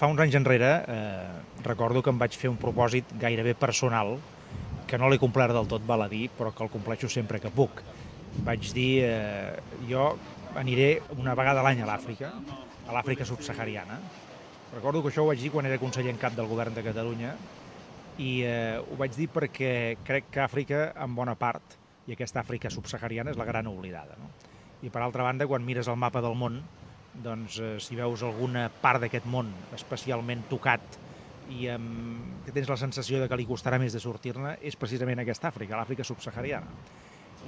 Fa uns anys enrere recordo que em vaig fer un propòsit gairebé personal, que no l'he complert del tot, val a dir, però que el compleixo sempre que puc. Vaig dir, jo aniré una vegada a l'any a l'Àfrica subsahariana. Recordo que això ho vaig dir quan era conseller en cap del govern de Catalunya i ho vaig dir perquè crec que Àfrica, en bona part, i aquesta Àfrica subsahariana és la gran oblidada. No? I per altra banda, quan mires el mapa del món, doncs si veus alguna part d'aquest món especialment tocat i que tens la sensació de que li costarà més de sortir-ne, és precisament aquesta Àfrica, l'Àfrica subsahariana.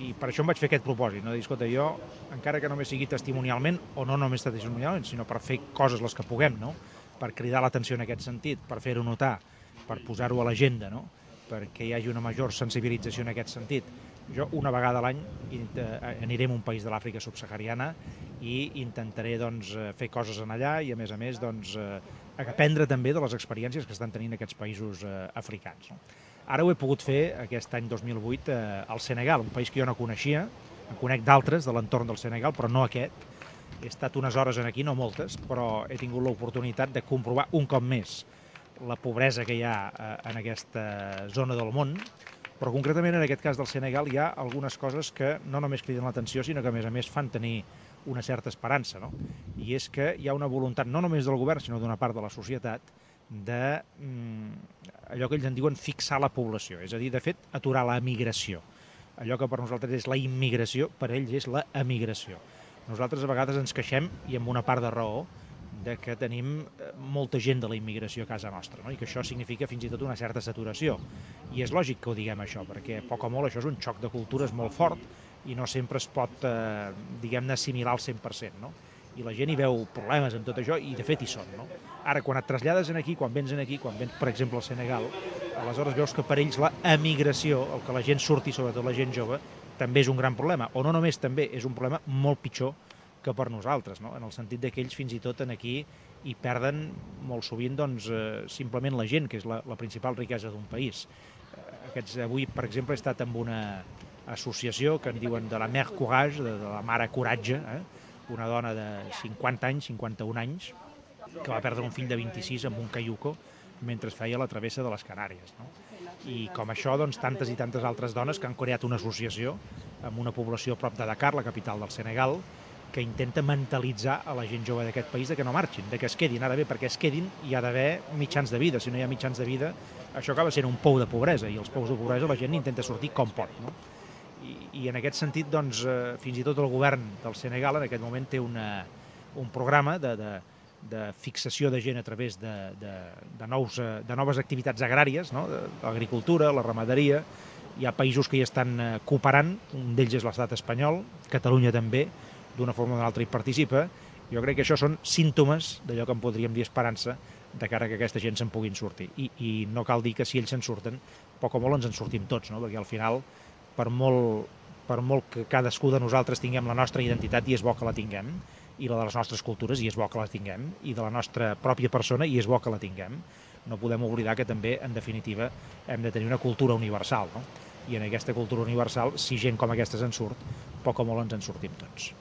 I per això em vaig fer aquest propòsit, no? Dir, escolta, jo, encara que només sigui testimonialment, o no només testimonialment, sinó per fer coses les que puguem, no? Per cridar l'atenció en aquest sentit, per fer-ho notar, per posar-ho a l'agenda, no? Perquè hi hagi una major sensibilització en aquest sentit. Jo una vegada a l'any aniré a un país de l'Àfrica subsahariana i intentaré doncs, fer coses en allà i a més doncs, aprendre també de les experiències que estan tenint aquests països africans. No? Ara ho he pogut fer aquest any 2008 al Senegal, un país que jo no coneixia, en conec d'altres de l'entorn del Senegal, però no aquest. He estat unes hores aquí, no moltes, però he tingut l'oportunitat de comprovar un cop més la pobresa que hi ha en aquesta zona del món, però concretament en aquest cas del Senegal hi ha algunes coses que no només criden l'atenció, sinó que a més fan tenir una certa esperança, no? I és que hi ha una voluntat no només del govern, sinó d'una part de la societat, de allò que ells en diuen fixar la població, és a dir, de fet, aturar la migració. Allò que per nosaltres és la immigració, per ells és la emigració. Nosaltres a vegades ens queixem, i amb una part de raó, de que tenim molta gent de la immigració a casa nostra, no? I que això significa fins i tot una certa saturació. I és lògic que ho diguem això, perquè poc o molt això és un xoc de cultures molt fort i no sempre es pot, diguem-ne, assimilar al 100%, no? I la gent hi veu problemes amb tot això, i de fet hi són, no? Ara, quan et trasllades aquí, quan vens, per exemple, al Senegal, aleshores veus que per ells la emigració, el que la gent surti, sobretot la gent jove, també és un gran problema, o no només també, és un problema molt pitjor que per nosaltres, no? En el sentit que ells fins i tot aquí hi perden molt sovint doncs, simplement la gent, que és la principal riquesa d'un país. Avui, per exemple, he estat amb una associació que en diuen de la Mère Courage, de la Mare Coratge, una dona de 50 anys, 51 anys, que va perdre un fill de 26 amb un caiuco mentre feia la travessa de les Canàries. No? I com això, doncs, tantes i tantes altres dones que han creat una associació amb una població a prop de Dakar, la capital del Senegal, que intenta mentalitzar a la gent jove d'aquest país de que no marxin, de que es quedin. Ara bé, perquè es quedin hi ha d'haver mitjans de vida. Si no hi ha mitjans de vida, això acaba sent un pou de pobresa, i els pous de pobresa la gent intenta sortir com pot. No? I en aquest sentit, doncs, fins i tot el govern del Senegal en aquest moment té un programa de fixació de gent a través de noves activitats agràries, no? L'agricultura, la ramaderia. Hi ha països que hi estan cooperant, un d'ells és l'estat espanyol, Catalunya també, d'una forma o d'una altra hi participa. Jo crec que això són símptomes d'allò que en podríem dir esperança de cara que aquesta gent se'n puguin sortir. I no cal dir que si ells se'n surten, poc o molt ens en sortim tots, no? Perquè al final, per molt que cadascú de nosaltres tinguem la nostra identitat, i és bo que la tinguem, i la de les nostres cultures, i és bo que la tinguem, i de la nostra pròpia persona, i és bo que la tinguem, no podem oblidar que també, en definitiva, hem de tenir una cultura universal, no? I en aquesta cultura universal, si gent com aquesta se'n surt, poc o molt ens en sortim tots.